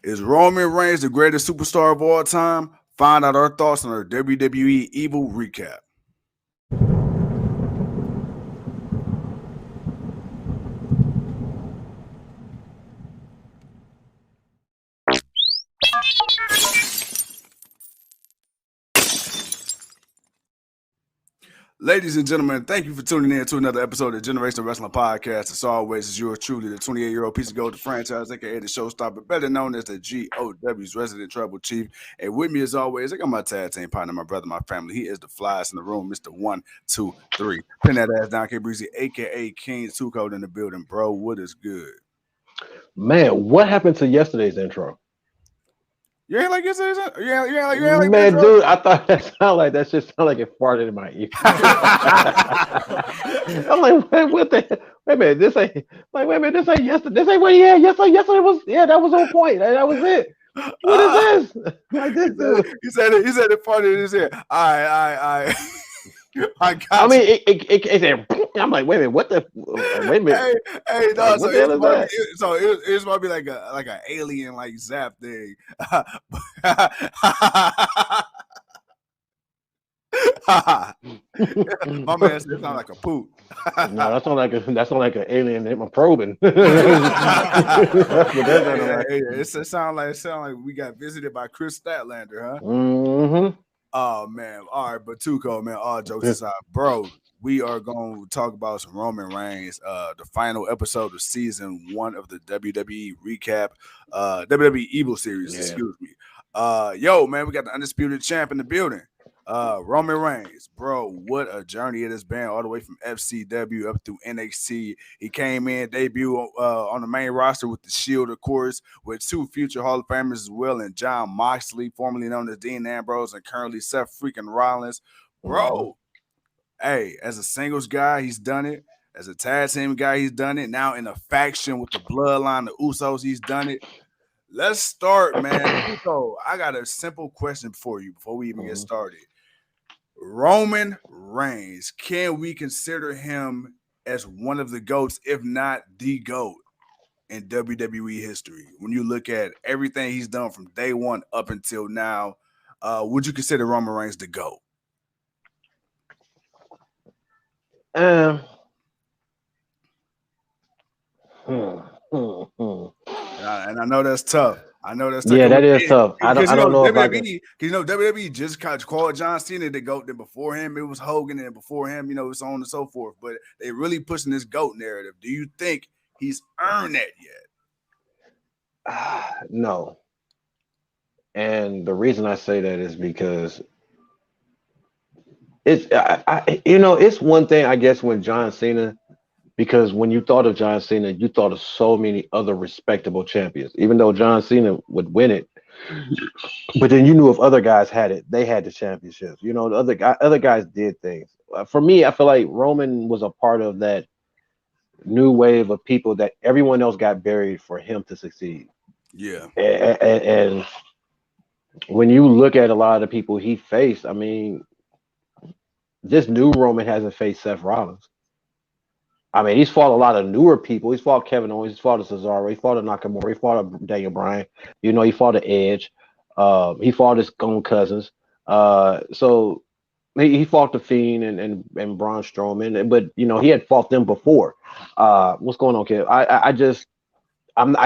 Is Roman Reigns the greatest superstar of all time? Find out our thoughts on our WWE Evil recap. Ladies and gentlemen, thank you for tuning in to another episode of Generation Wrestling Podcast. As always, it's yours truly, the 28-year-old piece of gold, the franchise, aka the showstopper, better known as the G.O.A.T's resident trouble chief. And with me, as always, I got my tag team partner, my brother, my family. He is the flyest in the room, Mr. 123. Pin that ass down, K Breezy, aka King Two Code in the building, bro. What is good? Man, what happened to yesterday's intro? You ain't like yesterday's? You ain't like the Man, intro? dude, I thought that just sounded like it farted in my ear. I'm like, what the? Wait a minute, this ain't like. Wait a minute, this ain't yesterday. This ain't what he had yesterday. Yesterday was that was on point. That was it. What is this? Like this dude. He said it farted in his ear. All right. I got I mean, you. it said. I'm like, wait a minute, what the? Wait a minute. No. Like, So what the hell is that? it's might be like an alien like zap thing. My man said it sound like a poop. No, that sound like an alien hit my probing. That's what that sounded like. It sound like we got visited by Chris Statlander, huh? Mm-hmm. Oh man, all right, but Tuco, man, all jokes aside, bro, we are going to talk about some Roman Reigns, the final episode of season 1 of the WWE recap, WWE Evil series, Yeah. excuse me. Yo, man, we got the undisputed champ in the building. Roman Reigns, bro, what a journey it has been all the way from FCW up through NXT. He came in, debut on the main roster with the Shield, of course, with 2 future Hall of Famers as well, and John Moxley, formerly known as Dean Ambrose, and currently Seth freaking Rollins. Bro, hey, as a singles guy, he's done it. As a tag team guy, he's done it. Now in a faction with the Bloodline, the Usos, he's done it. Let's start, man. So I got a simple question for you before we even get started. Roman Reigns, can we consider him as one of the GOATs, if not the GOAT in WWE history? When you look at everything he's done from day one up until now, would you consider Roman Reigns the GOAT? And I know that's tough. Yeah, that is tough. I don't know if I can. WWE just called John Cena the GOAT. Then before him, it was Hogan, and before him, so on and so forth. But they really pushing this GOAT narrative. Do you think he's earned that yet? No. And the reason I say that is because it's one thing, I guess, when John Cena, because when you thought of John Cena, you thought of so many other respectable champions. Even though John Cena would win it, but then you knew if other guys had it, they had the championships. The other guys did things. For me, I feel like Roman was a part of that new wave of people that everyone else got buried for him to succeed. Yeah. And when you look at a lot of the people he faced, I mean, this new Roman hasn't faced Seth Rollins. I mean, he's fought a lot of newer people. He's fought Kevin Owens. He's fought a Cesaro. He fought a Nakamura. He fought a Daniel Bryan. He fought an Edge. He fought his own cousins. So he fought the Fiend and Braun Strowman. But he had fought them before. What's going on, kid? I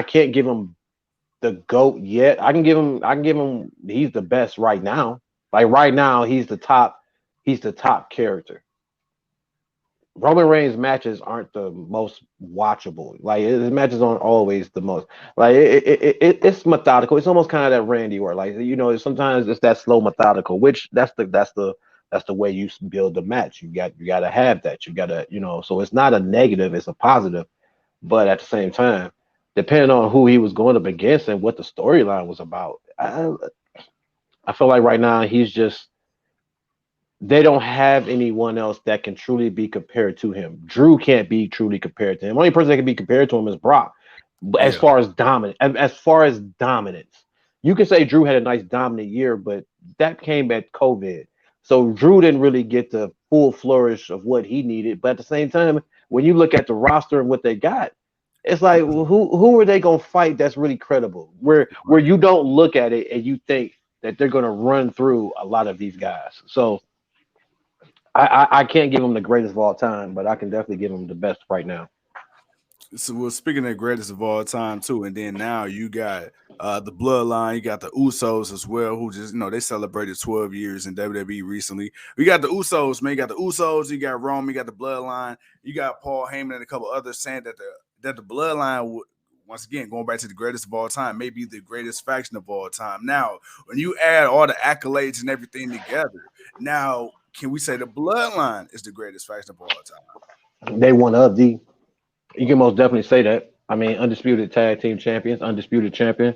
can't give him the GOAT yet. I can give him. He's the best right now. Like right now, he's the top. He's the top character. Roman Reigns matches aren't the most watchable. Like his matches aren't always the most. Like it's methodical. It's almost kind of that Randy where sometimes it's that slow methodical. Which that's the way you build the match. You got to have that. You got to So it's not a negative. It's a positive. But at the same time, depending on who he was going up against and what the storyline was about, I feel like right now he's just. They don't have anyone else that can truly be compared to him. Drew can't be truly compared to him. Only person that can be compared to him is Brock. But as far as dominance, you can say Drew had a nice dominant year, but that came at COVID. So Drew didn't really get the full flourish of what he needed. But at the same time, when you look at the roster and what they got, It's like who are they gonna fight that's really credible? Where you don't look at it and you think that they're gonna run through a lot of these guys. So I can't give them the greatest of all time, but I can definitely give them the best right now. So, well, speaking of greatest of all time too, and then now you got the Bloodline, you got the Usos as well, who just they celebrated 12 years in WWE recently. We got the Usos, man. You got the Usos, you got Roman, you got the Bloodline, you got Paul Heyman and a couple others saying that the Bloodline would. Once again, going back to the greatest of all time, maybe the greatest faction of all time. Now, when you add all the accolades and everything together, now can we say the Bloodline is the greatest faction of all time? They one of the. You can most definitely say that. I mean, undisputed tag team champions, undisputed champion.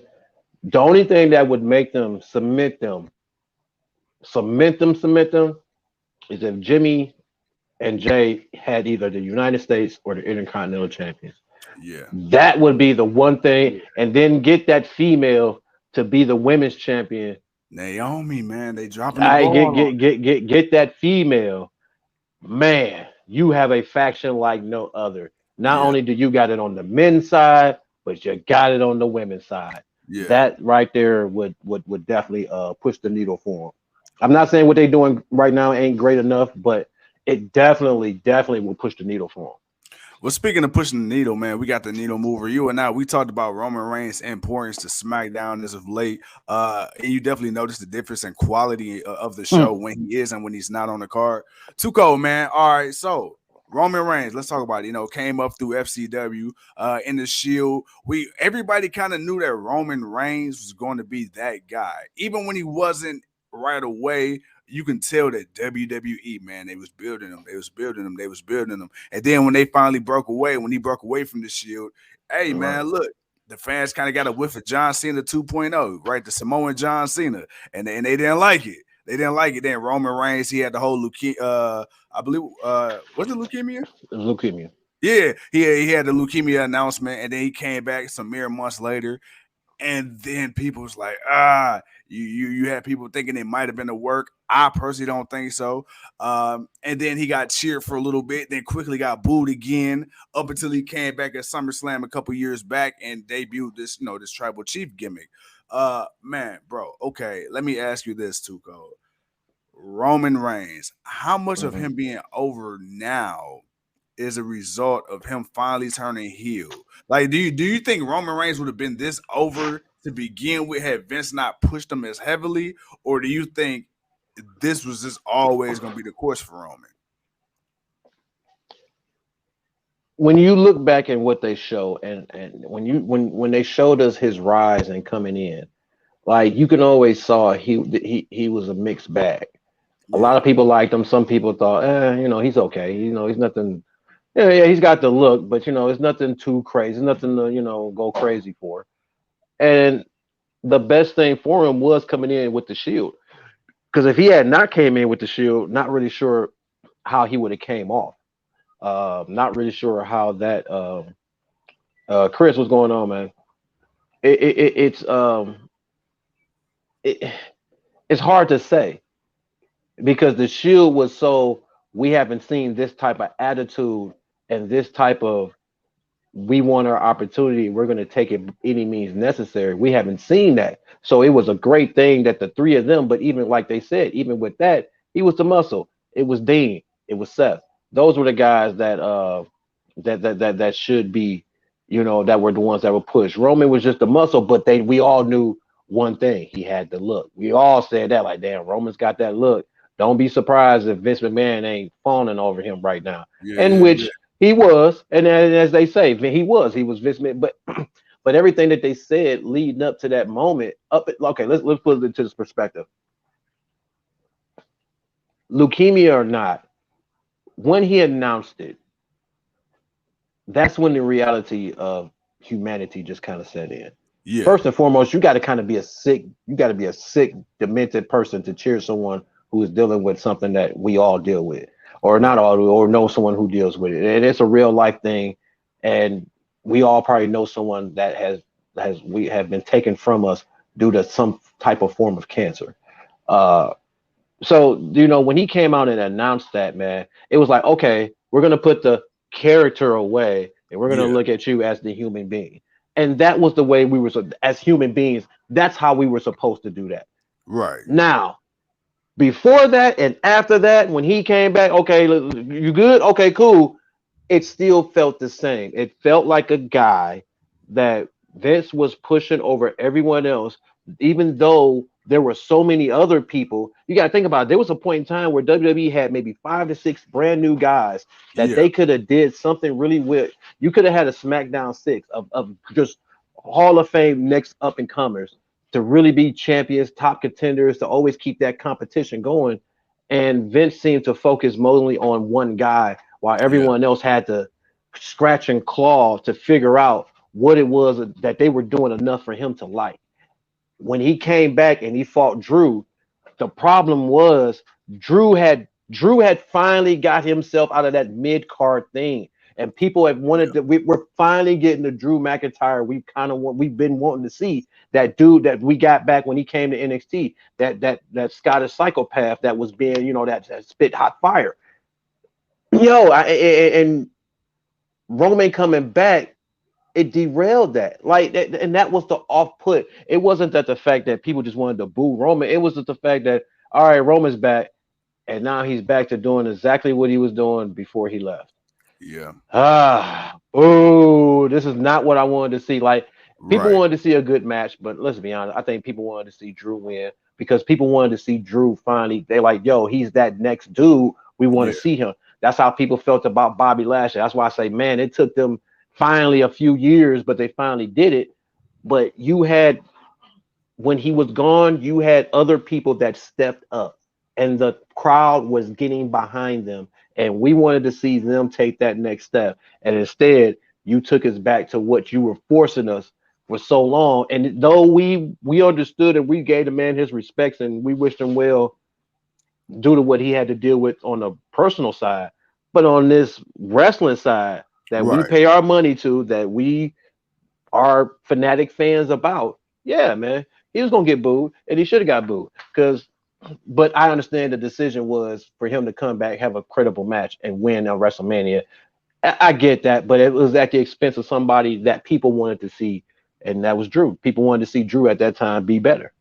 The only thing that would make them cement them, is if Jimmy and Jay had either the United States or the Intercontinental champions. Yeah. That would be the one thing, and then get that female to be the women's champion. Naomi, man, they dropping the I ball on it. get that female, man. You have a faction like no other. Not Yeah, only do you got it on the men's side, but you got it on the women's side. yeah. That right there would definitely push the needle for them. I'm not saying what they're doing right now ain't great enough, but it definitely will push the needle for Well, speaking of pushing the needle, man, we got the needle mover. You and I, we talked about Roman Reigns' importance to SmackDown as of late. And you definitely noticed the difference in quality of the show them. when he is and when he's not on the card. Too cold, man. All right, so Roman Reigns, let's talk about it. Came up through FCW in the Shield. Everybody kind of knew that Roman Reigns was going to be that guy, even when he wasn't right away. You can tell that WWE, man, they was building them, and then when they finally when he broke away from the Shield, hey Right. man, look, the fans kind of got a whiff of John Cena 2.0, right? The Samoan John Cena, and they didn't like it. They didn't like it. Then Roman Reigns, he had the whole leukemia. I believe, was it leukemia? Leukemia. Yeah, he had the leukemia announcement, and then he came back some mere months later, and then people was like, you had people thinking it might have been a work. I personally don't think so. And then he got cheered for a little bit, then quickly got booed again up until he came back at SummerSlam a couple years back and debuted this tribal chief gimmick. Man, bro, okay, let me ask you this, Tuco. Roman Reigns, how much of Mhm. him being over now is a result of him finally turning heel? Like, do you think Roman Reigns would have been this over to begin with had Vince not pushed him as heavily, or do you think this was just always going to be the course for Roman? When you look back at what they show, and when they showed us his rise and coming in, like you can always saw he was a mixed bag. A Yeah, lot of people liked him. Some people thought, he's okay. He's nothing. Yeah, he's got the look, but it's nothing too crazy. Nothing to go crazy for. And the best thing for him was coming in with the Shield, because if he had not came in with the Shield, not really sure how he would have came off. Not really sure how that. Chris, what's going on, man? It's it, it's hard to say because the Shield was so, we haven't seen this type of attitude and this type of, we want our opportunity, we're going to take it any means necessary. We haven't seen that, so it was a great thing that the three of them. But even like they said, even with that, he was the muscle. It was Dean. It was Seth. Those were the guys that should be, that were the ones that were pushed. Roman was just the muscle, but we all knew one thing: he had the look. We all said that, like, damn, Roman's got that look. Don't be surprised if Vince McMahon ain't fawning over him right now. yeah, And yeah, which he was, and as they say, he was Vince McMahon. But everything that they said leading up to that moment, okay, let's put it into this perspective. Leukemia or not, when he announced it, that's when the reality of humanity just kind of set in. yeah, First and foremost, you got to kind of be a sick, demented person to cheer someone who is dealing with something that we all deal with, or not right, all, or know someone who deals with it. And it's a real life thing, and we all probably know someone that we have been taken from us due to some type of form of cancer. Uh, so when he came out and announced that, man, it was like, okay, we're gonna put the character away and we're gonna Yeah. look at you as the human being. And that was the way we were as human beings. That's how we were supposed to do that. Right. Now, before that and after that, when he came back, okay, you good? Okay, cool. It still felt the same. It felt like a guy that Vince was pushing over everyone else, even though there were so many other people. You got to think about it. There was a point in time where WWE had maybe 5 to 6 brand new guys that Yeah. they could have did something really with. You could have had a SmackDown 6 of just Hall of Fame next up and comers to really be champions, top contenders, to always keep that competition going. And Vince seemed to focus mostly on one guy while Yeah. everyone else had to scratch and claw to figure out what it was that they were doing enough for him to like. When he came back and he fought Drew, the problem was Drew had finally got himself out of that mid card thing, and people have wanted Yeah. to. We're finally getting the Drew McIntyre we've been wanting to see, that dude that we got back when he came to NXT, that Scottish psychopath that was being, that spit hot fire. And Roman coming back, it derailed that. Like that, and that was the off put. It wasn't that the fact that people just wanted to boo Roman. It was just the fact that, all right, Roman's back, and now he's back to doing exactly what he was doing before he left. Yeah. Oh, this is not what I wanted to see. Like, people Right. wanted to see a good match, but let's be honest. I think people wanted to see Drew win because people wanted to see Drew finally. They're like, yo, he's that next dude. We want Yeah. to see him. That's how people felt about Bobby Lashley. That's why I say, man, it took them finally a few years, but they finally did it. But when he was gone, you had other people that stepped up, and the crowd was getting behind them. And we wanted to see them take that next step. And instead, you took us back to what you were forcing us for so long. And though we understood and we gave the man his respects and we wished him well due to what he had to deal with on the personal side, but on this wrestling side that we Right. pay our money to, that we are fanatic fans about, yeah, man, he was gonna get booed, and he should have got booed. But I understand the decision was for him to come back, have a credible match, and win on WrestleMania. I get that, but it was at the expense of somebody that people wanted to see, and that was Drew. People wanted to see Drew at that time be better.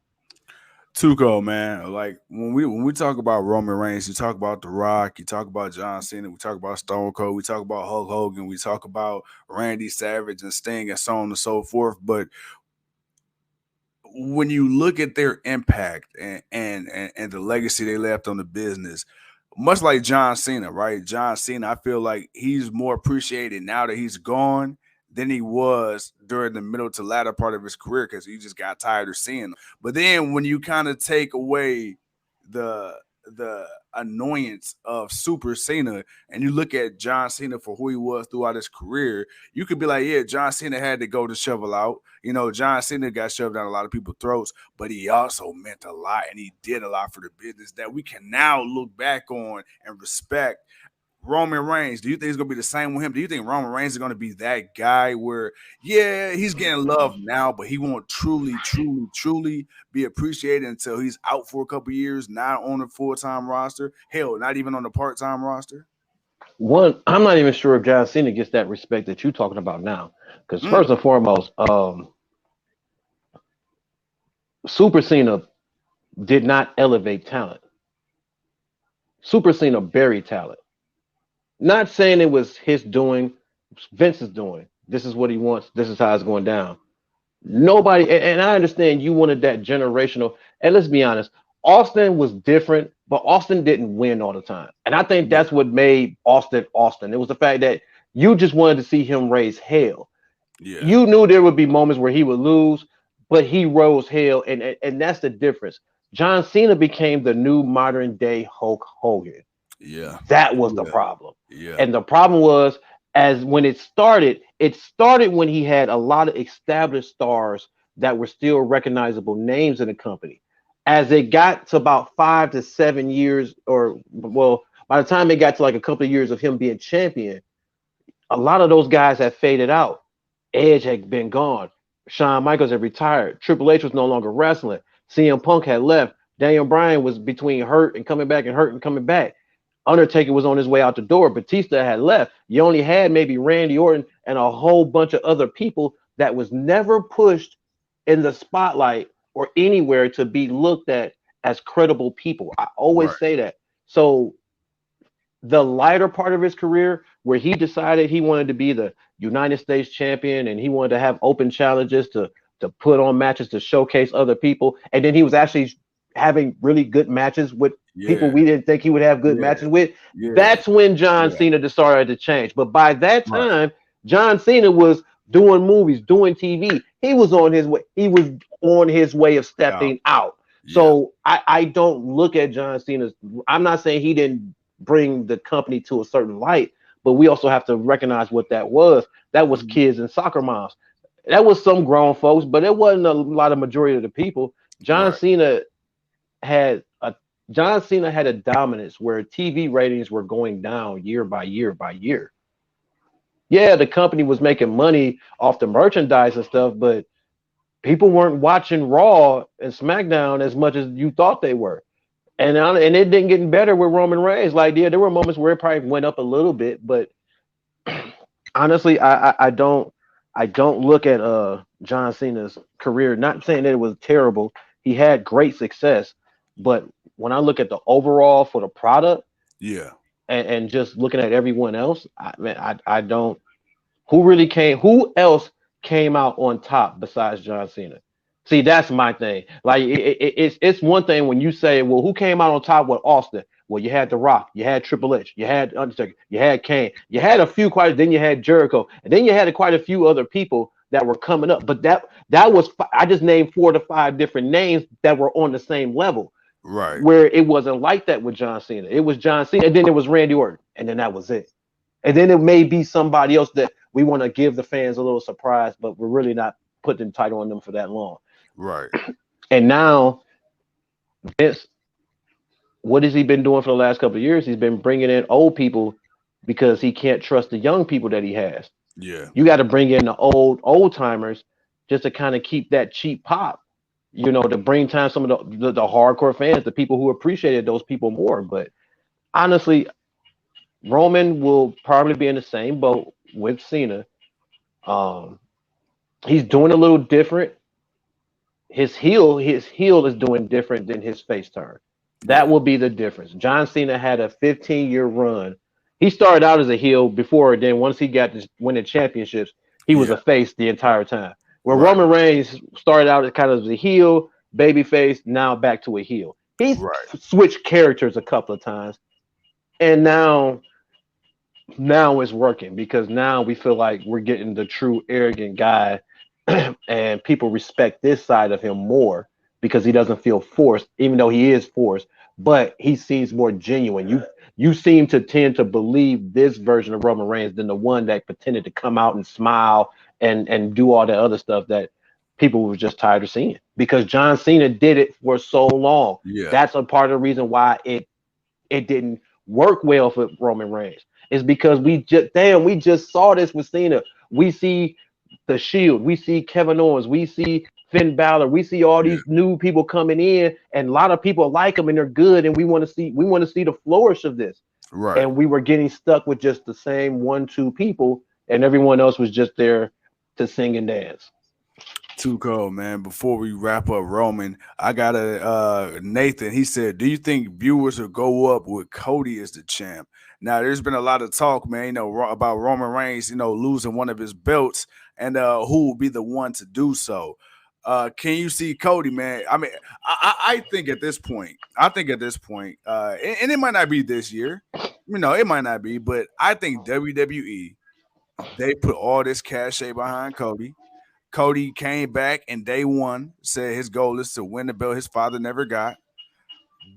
Tuco, man. Like when we talk about Roman Reigns, you talk about The Rock, you talk about John Cena, we talk about Stone Cold, we talk about Hulk Hogan, we talk about Randy Savage and Sting and so on and so forth. But when you look at their impact and the legacy they left on the business, much like John Cena, right? John Cena, I feel like he's more appreciated now that he's gone than he was during the middle to latter part of his career because he just got tired of seeing him. But then when you kind of take away the the annoyance of Super Cena and you look at John Cena for who he was throughout his career, you could be like, yeah, John Cena had to go to shovel out. You know, John Cena got shoved down a lot of people's throats, but he also meant a lot and he did a lot for the business that we can now look back on and respect. Roman Reigns, do you think it's gonna be the same with him? Do you think Roman Reigns is gonna be that guy where, yeah, he's getting love now, but he won't truly be appreciated until he's out for a couple years, not on a full time roster, hell, not even on the part time roster? One, I'm not even sure if John Cena gets that respect that you're talking about now. Because Mm, first and foremost, Super Cena did not elevate talent. Super Cena buried talent. Not saying it was his doing, Vince's doing. This is what he wants. This is how it's going down. Nobody, and I understand you wanted that generational. And let's be honest, Austin was different, but Austin didn't win all the time. And I think yeah, that's what made Austin Austin. It was the fact that you just wanted to see him raise hell. yeah, You knew there would be moments where he would lose, but he rose hell, and that's the difference. John Cena became the new modern day Hulk Hogan. yeah, That was the yeah, problem. yeah, And the problem was, as when it started when he had a lot of established stars that were still recognizable names in the company. As it got to about 5 to 7 years, or well, by the time it got to like a couple of years of him being champion, a lot of those guys had faded out. Edge had been gone. Shawn Michaels had retired. Triple H was no longer wrestling. CM Punk had left. Daniel Bryan was between hurt and coming back and hurt and coming back. Undertaker was on his way out the door. Batista had left. You only had maybe Randy Orton and a whole bunch of other people that was never pushed in the spotlight or anywhere to be looked at as credible people. I Right. always say that. So the lighter part of his career, where he decided he wanted to be the United States champion and he wanted to have open challenges to put on matches to showcase other people, and then he was actually having really good matches with people Yeah. we didn't think he would have good Yeah. matches with. Yeah. That's when John Yeah. Cena decided to change. But by that Right. time, John Cena was doing movies, doing TV. He was on his way. He was on his way of Yeah. stepping out. Yeah. So I don't look at John Cena's. I'm not saying he didn't bring the company to a certain light, but we also have to recognize what that was. That was Mhm. kids and soccer moms. That was some grown folks, but it wasn't a lot of majority of the people. John Right. Cena had a John Cena had a dominance where TV ratings were going down year by year by year. Yeah, the company was making money off the merchandise and stuff, but people weren't watching Raw and SmackDown as much as you thought they were. And it didn't get better with Roman Reigns. Like, yeah, there were moments where it probably went up a little bit, but honestly, I don't look at John Cena's career. Not saying that it was terrible. He had great success, but when I look at the overall for the product Yeah. and just looking at everyone else, I don't. Who really came? Who else came out on top besides John Cena? See, that's my thing. Like it's one thing when you say, well, who came out on top with Austin? Well, you had The Rock, you had Triple H, you had Undertaker, you had Kane, you had a few quite, then you had Jericho, and then you had quite a few other people that were coming up. But that was I just named 4 to 5 different names that were on the same level. Right. Where it wasn't like that with John Cena. It was John Cena, and then it was Randy Orton, and then that was it. And then it may be somebody else that we want to give the fans a little surprise, but we're really not putting the title on them for that long. Right. And now, Vince, what has he been doing for the last couple of years? He's been bringing in old people because he can't trust the young people that he has. Yeah. You got to bring in the old timers just to kind of keep that cheap pop, to bring time some of the hardcore fans, the people who appreciated those people more. But honestly, Roman will probably be in the same boat with Cena. Um, he's doing a little different. His heel is doing different than his face turn. That Yeah. will be the difference. John Cena had a 15-year run. He started out as a heel before, then once he got to winning championships, he was Yeah. a face the entire time. Where Right. Roman Reigns started out as kind of a heel, baby face, now back to a heel. He's Right. switched characters a couple of times, and now it's working because now we feel like we're getting the true arrogant guy and people respect this side of him more because he doesn't feel forced, even though he is forced, but he seems more genuine. You seem to tend to believe this version of Roman Reigns than the one that pretended to come out and smile and do all that other stuff that people were just tired of seeing because John Cena did it for so long. Yeah. That's a part of the reason why it didn't work well for Roman Reigns. Is because we just saw this with Cena. We see the Shield, we see Kevin Owens, we see Finn Balor, we see all Yeah. these new people coming in, and a lot of people like them and they're good, and we want to see the flourish of this. Right. And we were getting stuck with just the same 1, 2 people, and everyone else was just there to sing and dance. Too cold, man. Before we wrap up Roman, I got a Nathan. He said, "Do you think viewers will go up with Cody as the champ?" Now, there's been a lot of talk, man. About Roman Reigns, losing one of his belts, and who will be the one to do so. Can you see Cody, man? I mean, I think at this point, and it might not be this year. It might not be, but I think WWE they put all this cachet behind Cody. Cody came back and day one said his goal is to win the belt his father never got.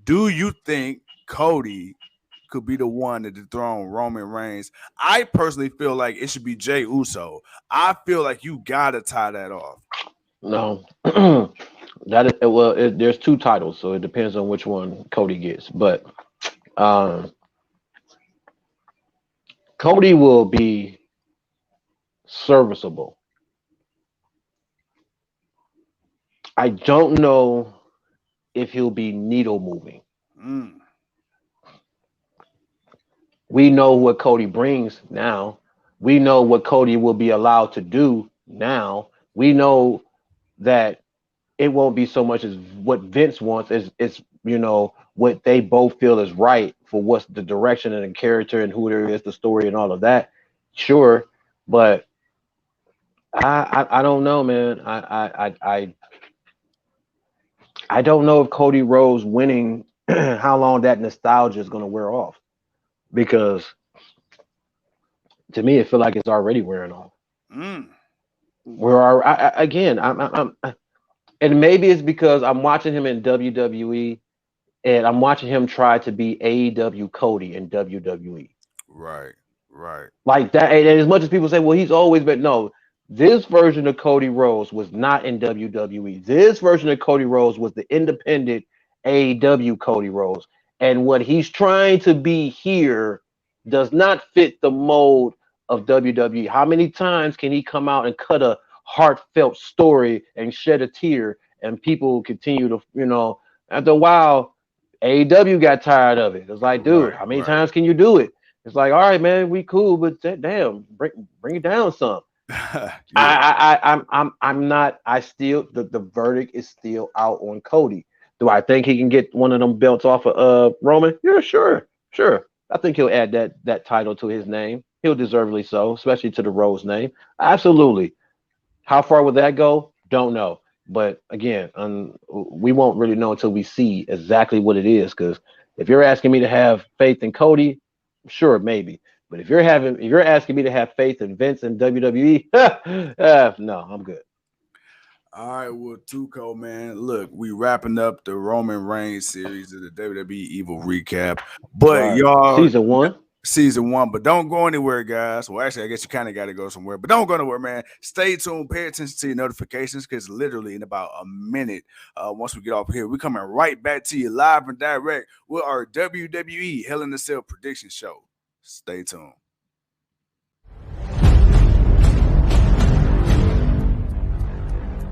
Do you think Cody could be the one to dethrone Roman Reigns? I personally feel like it should be Jey Uso. I feel like you gotta tie that off. No, there's 2 titles, so it depends on which one Cody gets. But um, Cody will be serviceable. I don't know if he'll be needle moving. Mm, We know what Cody brings now. We know what Cody will be allowed to do now. We know that it won't be so much as what Vince wants as it's what they both feel is right for what's the direction and the character and who there is, the story and all of that. Sure, but I don't know, man. I don't know if Cody Rhodes winning how long that nostalgia is going to wear off because to me it feel like it's already wearing off. Mm. Again, and maybe it's because I'm watching him in WWE and I'm watching him try to be AEW Cody in WWE. Right, right. Like that, and as much as people say, well, he's always been no. This version of Cody Rhodes was not in WWE. This version of Cody Rhodes was the independent AEW Cody Rhodes. And what he's trying to be here does not fit the mold of WWE. How many times can he come out and cut a heartfelt story and shed a tear and people continue to, after a while, AEW got tired of it. It's like, dude, Right, how many right. times can you do it? It's like, all right, man, we cool, but damn, bring it down some. Yeah. I'm not. I still the verdict is still out on Cody. Do I think he can get one of them belts off of Roman? Yeah, sure. I think he'll add that title to his name. He'll deservedly so, especially to the Rose name. Absolutely. How far would that go? Don't know. But again, we won't really know until we see exactly what it is. Because if you're asking me to have faith in Cody, sure, maybe. But if you're asking me to have faith in Vince and WWE, no, I'm good. All right, well, Tuco, man. Look, we wrapping up the Roman Reigns series of the WWE Evil recap. But Right. y'all, Season one. season one, but don't go anywhere, guys. Well, actually, I guess you kind of got to go somewhere, but don't go nowhere, man. Stay tuned, pay attention to your notifications because literally in about a minute, once we get off here, we're coming right back to you live and direct with our WWE Hell in a Cell prediction show. Stay tuned.